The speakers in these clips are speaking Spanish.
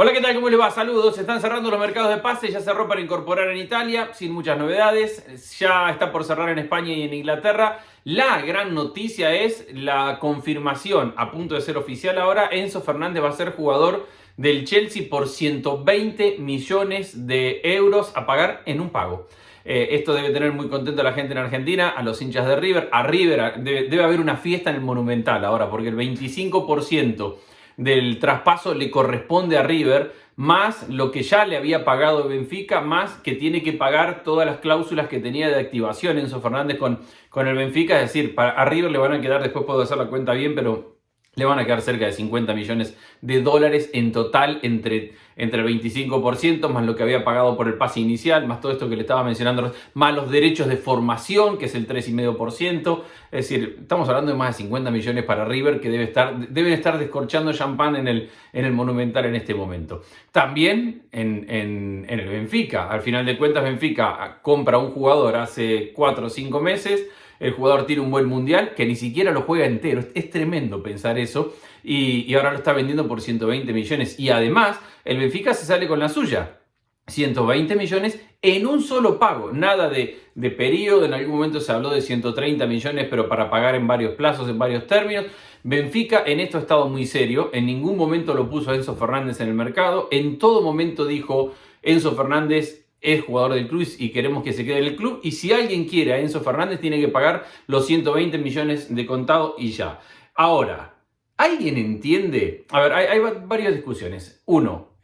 Hola, ¿qué tal? ¿Cómo les va? Saludos. Se están cerrando los mercados de pases, ya cerró para incorporar en Italia, sin muchas novedades. Ya está por cerrar en España y en Inglaterra. La gran noticia es la confirmación, a punto de ser oficial ahora, Enzo Fernández va a ser jugador del Chelsea por 120 millones de euros a pagar en un pago. Esto debe tener muy contento a la gente en Argentina, a los hinchas de River. A River debe haber una fiesta en el Monumental ahora, porque el 25% del traspaso le corresponde a River, más lo que ya le había pagado Benfica, más que tiene que pagar todas las cláusulas que tenía de activación Enzo Fernández con el Benfica. Es decir, a River le van a quedar, después puedo hacer la cuenta bien, pero le van a quedar cerca de 50 millones de dólares en total entre el 25%, más lo que había pagado por el pase inicial, más todo esto que le estaba mencionando, más los derechos de formación, que es el 3,5%. Es decir, estamos hablando de más de 50 millones para River, que deben estar descorchando champán en el Monumental en este momento. También en el Benfica. Al final de cuentas, Benfica compra un jugador hace 4 o 5 meses. El jugador tiene un buen mundial que ni siquiera lo juega entero. Es tremendo pensar eso. Y ahora lo está vendiendo por 120 millones. Y además, el Benfica se sale con la suya. 120 millones en un solo pago. Nada de periodo. En algún momento se habló de 130 millones, pero para pagar en varios plazos, en varios términos. Benfica en esto ha estado muy serio. En ningún momento lo puso a Enzo Fernández en el mercado. En todo momento dijo: Enzo Fernández es jugador del club y queremos que se quede en el club, y si alguien quiere a Enzo Fernández tiene que pagar los 120 millones de contado y ya. Ahora, ¿alguien entiende? A ver, hay varias discusiones. Uno,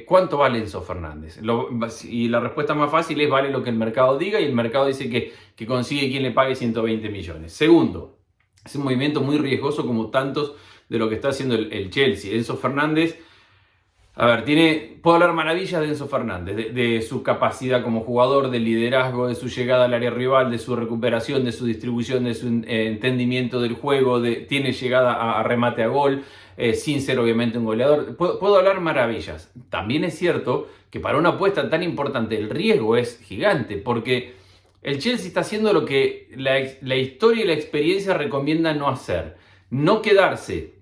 ¿cuánto vale Enzo Fernández? Y la respuesta más fácil es: vale lo que el mercado diga, y el mercado dice que consigue quien le pague 120 millones. Segundo, es un movimiento muy riesgoso como tantos de lo que está haciendo el Chelsea. Enzo Fernández, a ver, puedo hablar maravillas de Enzo Fernández, de su capacidad como jugador, de liderazgo, de su llegada al área rival, de su recuperación, de su distribución, de su entendimiento del juego, tiene llegada a remate a gol, sin ser obviamente un goleador. Puedo hablar maravillas. También es cierto que para una apuesta tan importante el riesgo es gigante, porque el Chelsea está haciendo lo que la historia y la experiencia recomiendan no hacer: no quedarse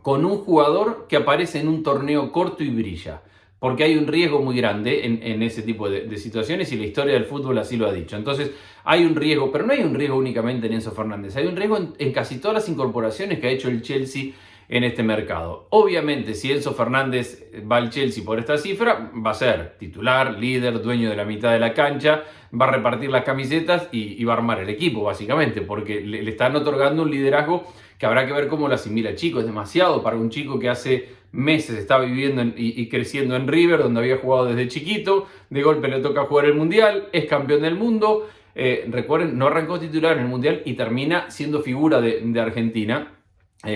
con un jugador que aparece en un torneo corto y brilla, porque hay un riesgo muy grande en ese tipo de situaciones, y la historia del fútbol así lo ha dicho. Entonces hay un riesgo, pero no hay un riesgo únicamente en Enzo Fernández, hay un riesgo en casi todas las incorporaciones que ha hecho el Chelsea en este mercado. Obviamente, si Enzo Fernández va al Chelsea por esta cifra, va a ser titular, líder, dueño de la mitad de la cancha, va a repartir las camisetas y va a armar el equipo, básicamente, porque le están otorgando un liderazgo que habrá que ver cómo lo asimila el chico. Es demasiado para un chico que hace meses estaba viviendo y creciendo en River, donde había jugado desde chiquito. De golpe le toca jugar el Mundial, es campeón del mundo. Recuerden, no arrancó titular en el Mundial y termina siendo figura de Argentina.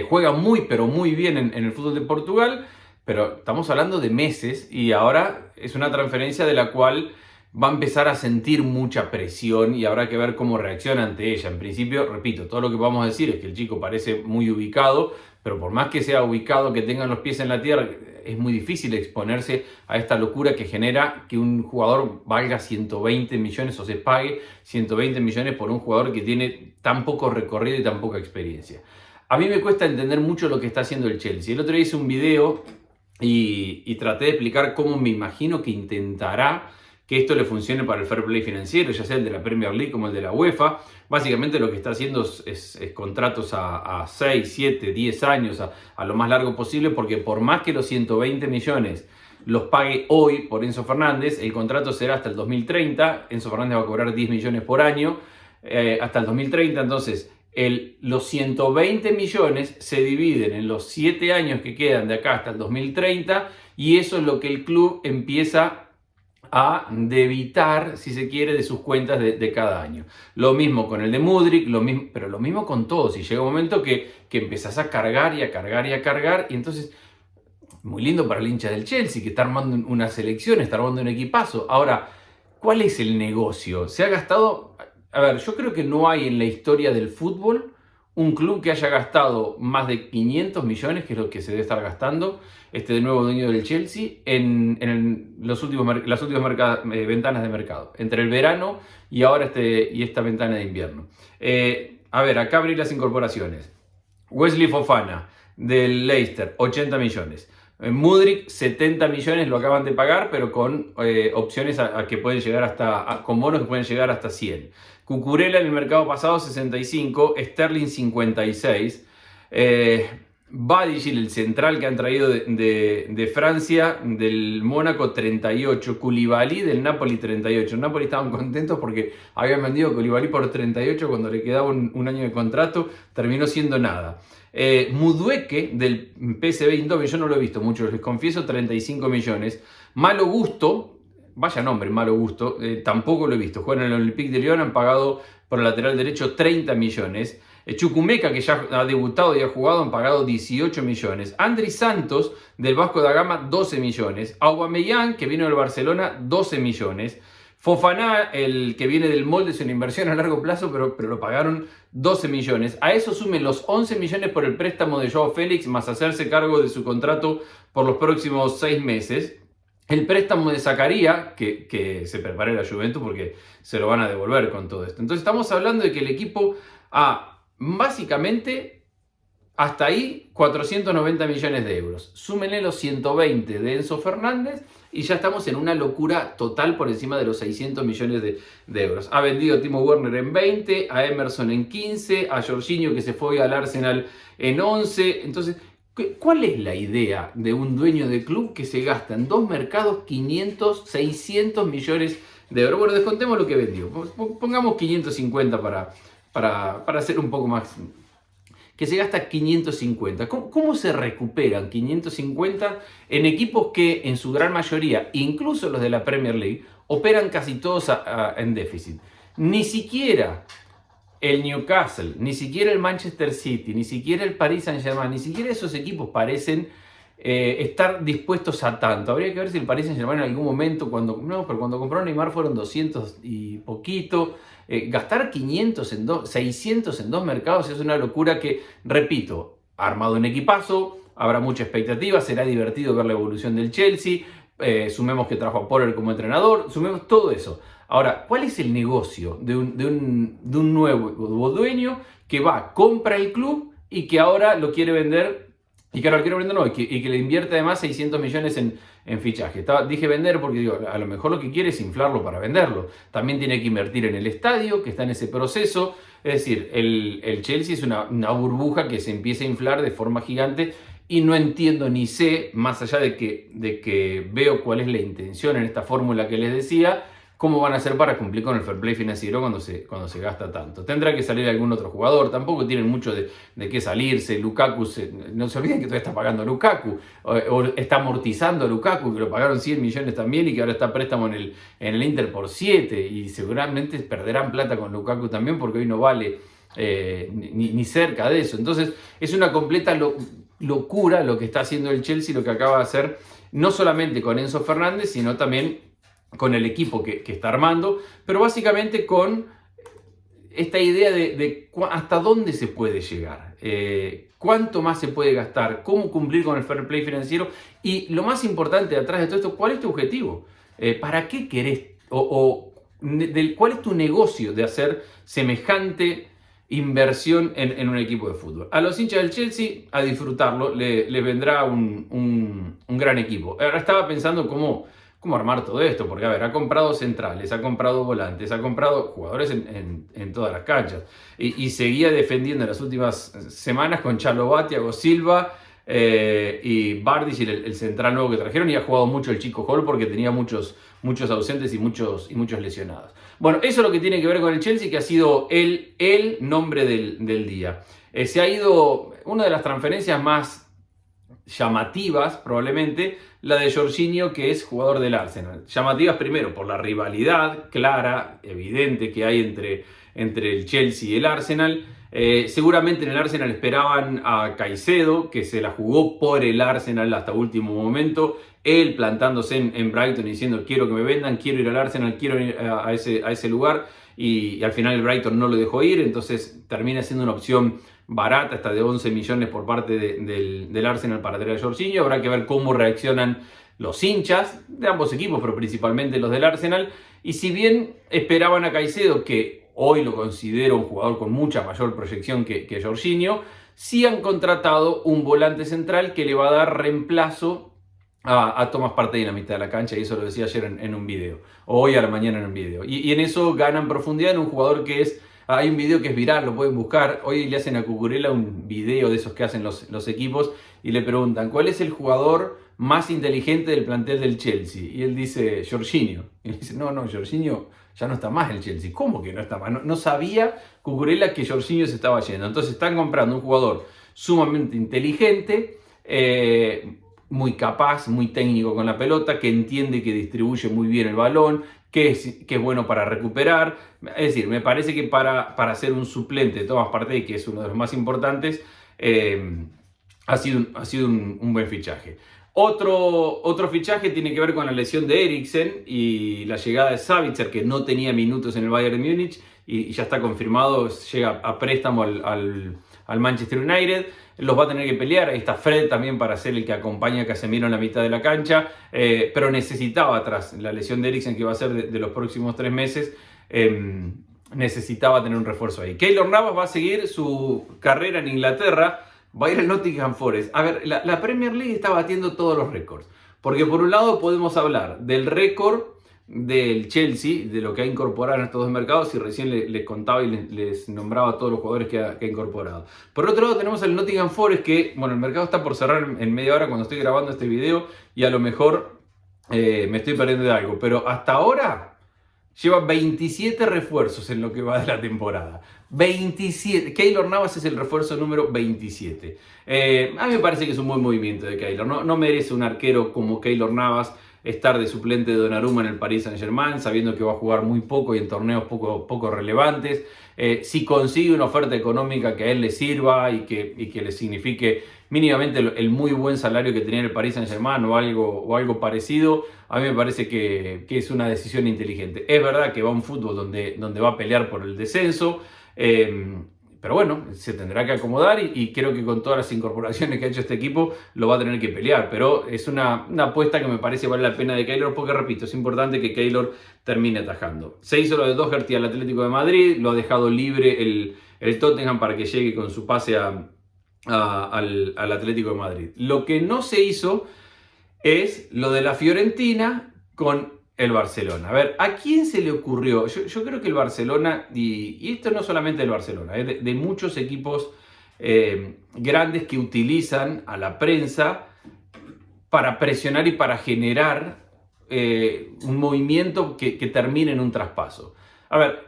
Juega muy, pero muy bien en el fútbol de Portugal, pero estamos hablando de meses, y ahora es una transferencia de la cual va a empezar a sentir mucha presión y habrá que ver cómo reacciona ante ella. En principio, repito, todo lo que vamos a decir es que el chico parece muy ubicado, pero por más que sea ubicado, que tengan los pies en la tierra, es muy difícil exponerse a esta locura que genera que un jugador valga 120 millones o se pague 120 millones por un jugador que tiene tan poco recorrido y tan poca experiencia. A mí me cuesta entender mucho lo que está haciendo el Chelsea. El otro día hice un video y traté de explicar cómo me imagino que intentará que esto le funcione para el fair play financiero, ya sea el de la Premier League como el de la UEFA. Básicamente lo que está haciendo es contratos a 6, 7, 10 años, a lo más largo posible, porque por más que los 120 millones los pague hoy por Enzo Fernández, el contrato será hasta el 2030. Enzo Fernández va a cobrar 10 millones por año hasta el 2030, entonces los 120 millones se dividen en los 7 años que quedan de acá hasta el 2030, y eso es lo que el club empieza a debitar, si se quiere, de sus cuentas de cada año. Lo mismo con el de Mudryk, pero lo mismo con todos. Y llega un momento que empezás a cargar y a cargar y a cargar, y entonces, muy lindo para el hincha del Chelsea, que está armando una selección, está armando un equipazo. Ahora, ¿cuál es el negocio? Se ha gastado... A ver, yo creo que no hay en la historia del fútbol un club que haya gastado más de 500 millones, que es lo que se debe estar gastando de nuevo dueño del Chelsea, en las últimas ventanas de mercado, entre el verano y ahora y esta ventana de invierno. A ver, acá abrí las incorporaciones. Wesley Fofana, del Leicester, 80 millones. Mudryk, 70 millones lo acaban de pagar, pero con opciones a que pueden llegar con bonos que pueden llegar hasta 100. Cucurella en el mercado pasado 65, Sterling 56. Badigil, el central que han traído de Francia, del Mónaco 38, Koulibaly del Napoli 38. El Napoli estaban contentos porque habían vendido a Koulibaly por 38 cuando le quedaba un año de contrato, terminó siendo nada. Mudueke del PSV Eindhoven, yo no lo he visto mucho, les confieso, 35 millones. Malo Gusto, vaya nombre, Malo Gusto, tampoco lo he visto. Juegan en el Olympique de Lyon, han pagado por el lateral derecho 30 millones. Chukwuemeka, que ya ha debutado y ha jugado, han pagado 18 millones. Andri Santos, del Vasco da Gama, 12 millones. Aubameyang, que vino del Barcelona, 12 millones. Fofana, el que viene del Molde, es una inversión a largo plazo, pero lo pagaron 12 millones. A eso sumen los 11 millones por el préstamo de Joao Félix, más hacerse cargo de su contrato por los próximos 6 meses. El préstamo de Zakaria, que se prepare la Juventus porque se lo van a devolver con todo esto. Entonces estamos hablando de que el equipo básicamente, hasta ahí, 490 millones de euros. Súmenle los 120 de Enzo Fernández y ya estamos en una locura total por encima de los 600 millones de euros. Ha vendido a Timo Werner en 20, a Emerson en 15, a Jorginho, que se fue al Arsenal, en 11. Entonces, ¿cuál es la idea de un dueño de club que se gasta en dos mercados 500, 600 millones de euros? Bueno, descontemos lo que vendió. Pongamos 550 para hacer un poco más, que se gasta 550. ¿Cómo se recuperan 550 en equipos que en su gran mayoría, incluso los de la Premier League, operan casi todos en déficit? Ni siquiera el Newcastle, ni siquiera el Manchester City, ni siquiera el Paris Saint-Germain, ni siquiera esos equipos parecen estar dispuestos a tanto. Habría que ver si el Paris Saint-Germain en algún momento, cuando compraron Neymar fueron 200 y poquito. Gastar 600 en dos mercados es una locura que, repito, ha armado un equipazo, habrá mucha expectativa, será divertido ver la evolución del Chelsea, sumemos que trajo a Potter como entrenador, sumemos todo eso. Ahora, ¿cuál es el negocio de un nuevo dueño que compra el club y que ahora lo quiere vender? Y que ahora lo quiere vender, no, y que le invierte además 600 millones en fichaje. Dije vender porque digo, a lo mejor lo que quiere es inflarlo para venderlo. También tiene que invertir en el estadio, que está en ese proceso. Es decir, el Chelsea es una burbuja que se empieza a inflar de forma gigante y no entiendo ni sé, más allá de que veo cuál es la intención en esta fórmula que les decía, cómo van a hacer para cumplir con el fair play financiero cuando se gasta tanto. Tendrá que salir algún otro jugador, tampoco tienen mucho de qué salirse. Lukaku, no se olviden que todavía está pagando Lukaku, o está amortizando a Lukaku, que lo pagaron 100 millones también y que ahora está a préstamo en el Inter por 7, y seguramente perderán plata con Lukaku también porque hoy no vale ni cerca de eso. Entonces es una completa locura lo que está haciendo el Chelsea, lo que acaba de hacer, no solamente con Enzo Fernández, sino también con el equipo que está armando, pero básicamente con esta idea de hasta dónde se puede llegar, cuánto más se puede gastar, cómo cumplir con el fair play financiero y, lo más importante detrás de todo esto, ¿cuál es tu objetivo? ¿Para qué querés? ¿Cuál es tu negocio de hacer semejante inversión en un equipo de fútbol? A los hinchas del Chelsea, a disfrutarlo, les vendrá un gran equipo. Ahora estaba pensando cómo armar todo esto, porque a ver, ha comprado centrales, ha comprado volantes, ha comprado jugadores en todas las canchas, y seguía defendiendo en las últimas semanas con Chalobah, Thiago Silva y Bardich, el central nuevo que trajeron, y ha jugado mucho el Chico Hall porque tenía muchos ausentes y muchos lesionados. Bueno, eso es lo que tiene que ver con el Chelsea, que ha sido el nombre del día. Se ha ido una de las transferencias más llamativas, probablemente, la de Jorginho, que es jugador del Arsenal. Llamativas primero por la rivalidad clara, evidente que hay entre el Chelsea y el Arsenal. Seguramente en el Arsenal esperaban a Caicedo, que se la jugó por el Arsenal hasta último momento, él plantándose en Brighton diciendo quiero que me vendan, quiero ir al Arsenal, quiero ir a ese lugar, y al final el Brighton no lo dejó ir, entonces termina siendo una opción barata, hasta de 11 millones por parte del Arsenal para traer a Jorginho. Habrá que ver cómo reaccionan los hinchas de ambos equipos, pero principalmente los del Arsenal. Y si bien esperaban a Caicedo, que hoy lo considero un jugador con mucha mayor proyección que Jorginho, sí han contratado un volante central que le va a dar reemplazo a Thomas Partey en la mitad de la cancha, y eso lo decía ayer en un video, o hoy a la mañana en un video. Y en eso ganan profundidad en un jugador que es... Hay un video que es viral, lo pueden buscar. Hoy le hacen a Cucurella un video de esos que hacen los equipos y le preguntan ¿cuál es el jugador más inteligente del plantel del Chelsea? Y él dice Jorginho. Y él dice no, Jorginho ya no está más en el Chelsea. ¿Cómo que no está más? No sabía Cucurella que Jorginho se estaba yendo. Entonces están comprando un jugador sumamente inteligente, muy capaz, muy técnico con la pelota, que entiende que distribuye muy bien el balón, que es bueno para recuperar. Es decir, me parece que para ser un suplente de Thomas Partey, que es uno de los más importantes, ha sido un buen fichaje. Otro fichaje tiene que ver con la lesión de Eriksen y la llegada de Sabitzer, que no tenía minutos en el Bayern de Múnich y ya está confirmado, llega a préstamo al Manchester United. Los va a tener que pelear. Ahí está Fred también para ser el que acompaña a Casemiro en la mitad de la cancha, pero necesitaba, tras la lesión de Eriksen, que va a ser de los próximos 3 meses, necesitaba tener un refuerzo ahí. Keylor Navas va a seguir su carrera en Inglaterra, va a ir al Nottingham Forest. A ver, la Premier League está batiendo todos los récords, porque por un lado podemos hablar del récord del Chelsea, de lo que ha incorporado en estos dos mercados, y recién les contaba y les nombraba a todos los jugadores que ha incorporado. Por otro lado tenemos el Nottingham Forest, que bueno, el mercado está por cerrar en media hora cuando estoy grabando este video, y a lo mejor me estoy perdiendo de algo, pero hasta ahora lleva 27 refuerzos en lo que va de la temporada. 27. Keylor Navas es el refuerzo número 27. A mí me parece que es un buen movimiento de Keylor. No merece un arquero como Keylor Navas estar de suplente de Donnarumma en el Paris Saint-Germain, sabiendo que va a jugar muy poco y en torneos poco relevantes. Si consigue una oferta económica que a él le sirva y que le signifique mínimamente el muy buen salario que tenía el Paris Saint-Germain o algo parecido, a mí me parece que es una decisión inteligente. Es verdad que va a un fútbol donde va a pelear por el descenso, pero bueno, se tendrá que acomodar y creo que con todas las incorporaciones que ha hecho este equipo lo va a tener que pelear. Pero es una apuesta que me parece vale la pena de Keylor, porque repito, es importante que Keylor termine atajando. Se hizo lo de Doherty al Atlético de Madrid, lo ha dejado libre el Tottenham para que llegue con su pase al Atlético de Madrid. Lo que no se hizo es lo de la Fiorentina con el Barcelona. A ver, ¿a quién se le ocurrió? Yo creo que el Barcelona, y esto no solamente del Barcelona, de muchos equipos grandes que utilizan a la prensa para presionar y para generar un movimiento que termine en un traspaso. A ver,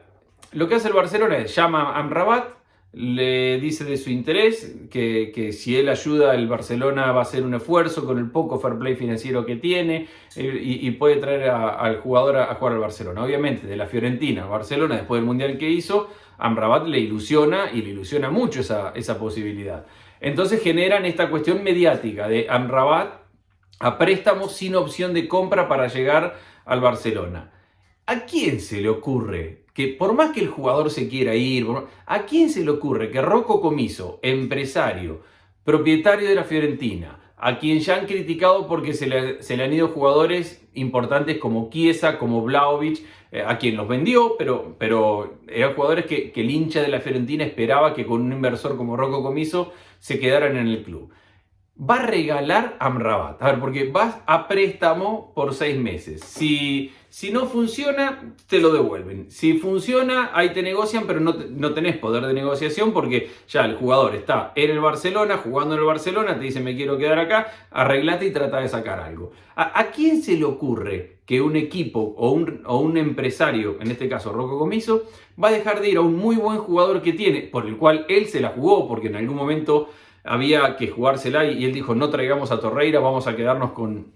lo que hace el Barcelona es llama a Amrabat, le dice de su interés, que si él ayuda, el Barcelona va a hacer un esfuerzo con el poco fair play financiero que tiene y puede traer al jugador a jugar al Barcelona. Obviamente, de la Fiorentina a Barcelona, después del Mundial que hizo, Amrabat le ilusiona y le ilusiona mucho esa posibilidad. Entonces generan esta cuestión mediática de Amrabat a préstamo sin opción de compra para llegar al Barcelona. ¿A quién se le ocurre que, por más que el jugador se quiera ir, ¿a quién se le ocurre que Rocco Comiso, empresario, propietario de la Fiorentina, a quien ya han criticado porque se le han ido jugadores importantes como Chiesa, como Vlahovic, a quien los vendió, pero eran jugadores que el hincha de la Fiorentina esperaba que con un inversor como Rocco Comiso se quedaran en el club? Va a regalar a Amrabat. A ver, porque vas a préstamo por 6 meses. Si no funciona, te lo devuelven. Si funciona, ahí te negocian, pero no tenés poder de negociación porque ya el jugador está en el Barcelona, jugando en el Barcelona, te dice me quiero quedar acá, arreglate y trata de sacar algo. ¿A quién se le ocurre que un equipo o un empresario, en este caso Rocco Comiso, va a dejar de ir a un muy buen jugador que tiene, por el cual él se la jugó, porque en algún momento había que jugársela y él dijo no traigamos a Torreira, vamos a quedarnos con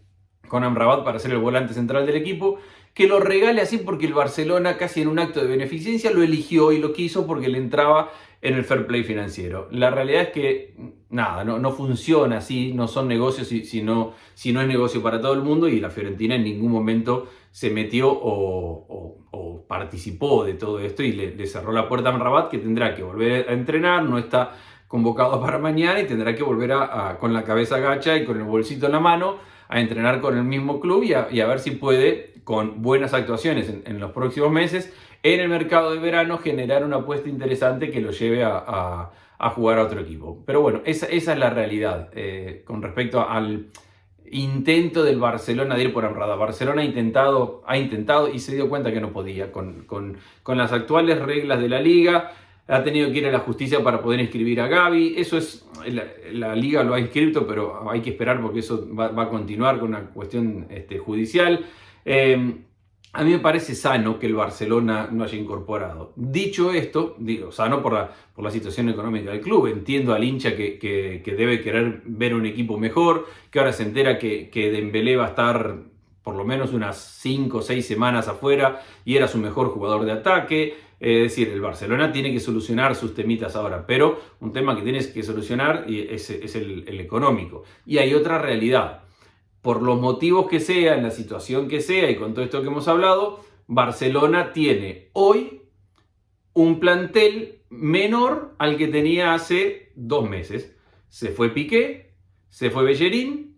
Amrabat para ser el volante central del equipo, que lo regale así porque el Barcelona, casi en un acto de beneficencia, lo eligió y lo quiso porque le entraba en el fair play financiero? La realidad es que nada, no funciona así, no son negocios si no es negocio para todo el mundo, y la Fiorentina en ningún momento se metió o participó de todo esto y le cerró la puerta a Amrabat, que tendrá que volver a entrenar, no está convocado para mañana y tendrá que volver con la cabeza gacha y con el bolsito en la mano a entrenar con el mismo club y a ver si puede, con buenas actuaciones en los próximos meses, en el mercado de verano generar una apuesta interesante que lo lleve a jugar a otro equipo. Pero bueno, esa es la realidad con respecto al intento del Barcelona de ir por Amrada. Barcelona ha intentado y se dio cuenta que no podía con las actuales reglas de la liga. Ha tenido que ir a la justicia para poder inscribir a Gavi. Eso es, la liga lo ha inscrito, pero hay que esperar porque eso va a continuar con una cuestión judicial. A mí me parece sano que el Barcelona no haya incorporado. Dicho esto, digo, sano por la situación económica del club. Entiendo al hincha que debe querer ver un equipo mejor, que ahora se entera que Dembélé va a estar por lo menos unas 5 o 6 semanas afuera y era su mejor jugador de ataque. Es decir, el Barcelona tiene que solucionar sus temitas ahora, pero un tema que tienes que solucionar es el económico. Y hay otra realidad. Por los motivos que sea, en la situación que sea y con todo esto que hemos hablado, Barcelona tiene hoy un plantel menor al que tenía hace 2 meses. Se fue Piqué, se fue Bellerín,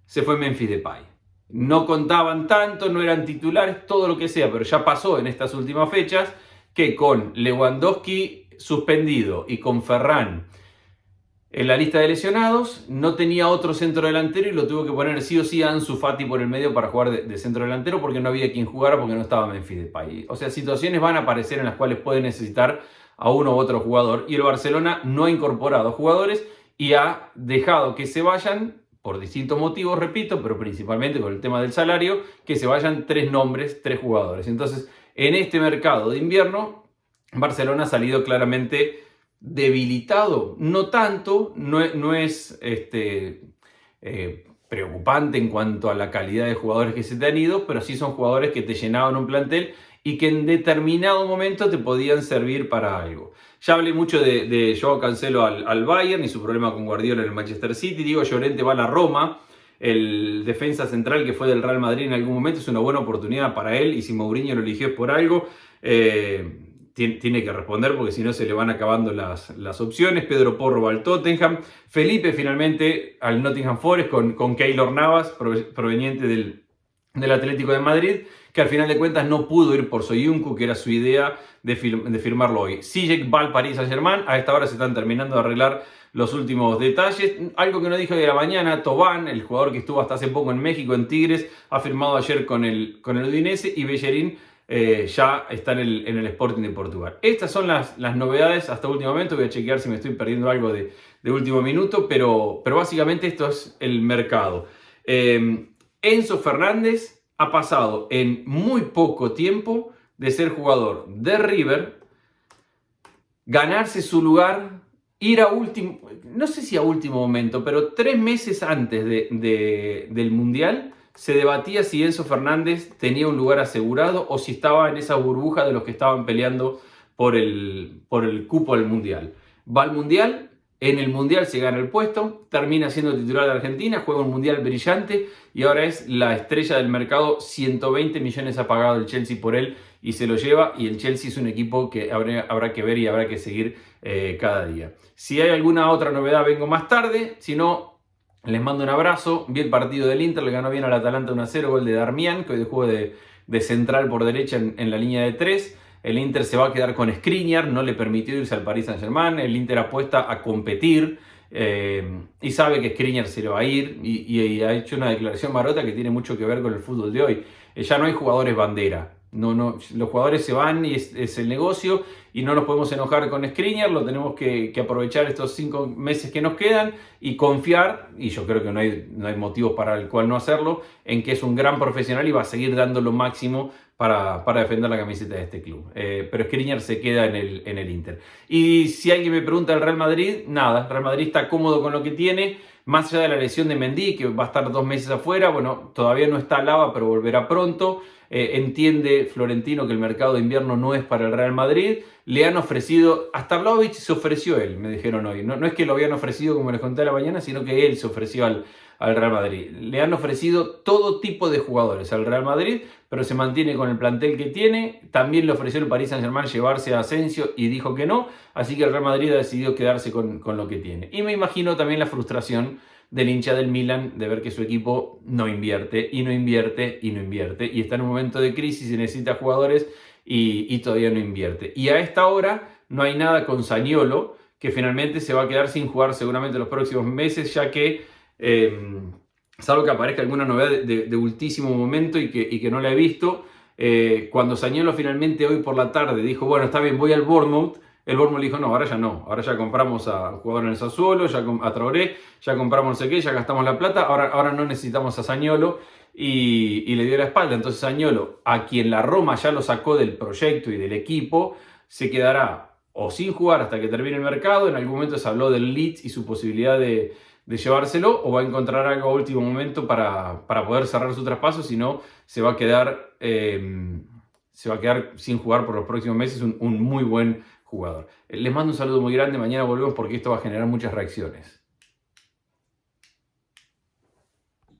se fue Memphis Depay. No contaban tanto, no eran titulares, todo lo que sea, pero ya pasó en estas últimas fechas que con Lewandowski suspendido y con Ferran en la lista de lesionados, no tenía otro centro delantero y lo tuvo que poner sí o sí a Ansu Fati por el medio para jugar de centro delantero porque no había quien jugara porque no estaba Memphis Depay. O sea, situaciones van a aparecer en las cuales puede necesitar a uno u otro jugador y el Barcelona no ha incorporado jugadores y ha dejado que se vayan por distintos motivos, repito, pero principalmente por el tema del salario, que se vayan 3 nombres, 3 jugadores. Entonces, en este mercado de invierno, Barcelona ha salido claramente debilitado, no tanto, no es preocupante en cuanto a la calidad de jugadores que se te han ido, pero sí son jugadores que te llenaban un plantel y que en determinado momento te podían servir para algo. Ya hablé mucho de Joao Cancelo al Bayern y su problema con Guardiola en el Manchester City. Diego Llorente va a la Roma. El defensa central que fue del Real Madrid en algún momento es una buena oportunidad para él y si Mourinho lo eligió es por algo. Tiene que responder porque si no se le van acabando las opciones. Pedro Porro va al Tottenham. Felipe finalmente al Nottingham Forest con Keylor Navas, proveniente del Atlético de Madrid, que al final de cuentas no pudo ir por Soyuncu, que era su idea de firmarlo hoy. Ziyech va al Paris Saint-Germain. A esta hora se están terminando de arreglar los últimos detalles. Algo que no dije hoy de la mañana, Thauvin, el jugador que estuvo hasta hace poco en México, en Tigres, ha firmado ayer con el Udinese y Bellerín ya está en el Sporting de Portugal. Estas son las novedades hasta último momento. Voy a chequear si me estoy perdiendo algo de último minuto, pero básicamente esto es el mercado. Enzo Fernández ha pasado en muy poco tiempo de ser jugador de River, ganarse su lugar, ir a último, no sé si a último momento, pero 3 meses antes del Mundial, se debatía si Enzo Fernández tenía un lugar asegurado o si estaba en esa burbuja de los que estaban peleando por el cupo al Mundial. Va al Mundial, en el Mundial se gana el puesto, termina siendo titular de Argentina, juega un Mundial brillante y ahora es la estrella del mercado. 120 millones ha pagado el Chelsea por él y se lo lleva, y el Chelsea es un equipo que habrá que ver y habrá que seguir cada día. Si hay alguna otra novedad vengo más tarde, si no, les mando un abrazo. Vi el partido del Inter, le ganó bien al Atalanta 1-0, gol de Darmian, que hoy juega de central por derecha en la línea de 3. El Inter se va a quedar con Skriniar, no le permitió irse al Paris Saint-Germain. El Inter apuesta a competir y sabe que Skriniar se le va a ir y ha hecho una declaración marota que tiene mucho que ver con el fútbol de hoy. Ya no hay jugadores bandera. No, los jugadores se van y es el negocio y no nos podemos enojar con Skriniar, lo tenemos que aprovechar estos 5 meses que nos quedan y confiar, y yo creo que no hay motivos para el cual no hacerlo, en que es un gran profesional y va a seguir dando lo máximo para defender la camiseta de este club. Pero Skriniar se queda en el Inter. Y si alguien me pregunta del Real Madrid, nada, el Real Madrid está cómodo con lo que tiene, más allá de la lesión de Mendy, que va a estar 2 meses afuera. Bueno, todavía no está Alaba, pero volverá pronto. Entiende Florentino que el mercado de invierno no es para el Real Madrid. Le han ofrecido, hasta Vlahovic se ofreció él, me dijeron hoy. No es que lo habían ofrecido como les conté a la mañana, sino que él se ofreció al Real Madrid. Le han ofrecido todo tipo de jugadores al Real Madrid, pero se mantiene con el plantel que tiene. También le ofreció el Paris Saint-Germain llevarse a Asensio y dijo que no. Así que el Real Madrid ha decidido quedarse con lo que tiene. Y me imagino también la frustración del hincha del Milan de ver que su equipo no invierte y está en un momento de crisis y necesita jugadores y todavía no invierte. Y a esta hora no hay nada con Zaniolo, que finalmente se va a quedar sin jugar seguramente los próximos meses, ya que, salvo que aparezca alguna novedad de ultísimo momento y que no la he visto, cuando Zaniolo finalmente hoy por la tarde dijo, bueno, está bien, voy al Bournemouth, el Bournemouth dijo, no, ahora ya compramos a un jugador en el Sassuolo, ya a Traoré, ya compramos no sé qué, ya gastamos la plata, ahora no necesitamos a Zaniolo, y le dio la espalda. Entonces Zaniolo, a quien la Roma ya lo sacó del proyecto y del equipo, se quedará o sin jugar hasta que termine el mercado. En algún momento se habló del Leeds y su posibilidad de llevárselo, o va a encontrar algo a último momento para poder cerrar su traspaso, si no se va a quedar sin jugar por los próximos meses, un muy buen jugador. Les mando un saludo muy grande, mañana volvemos porque esto va a generar muchas reacciones.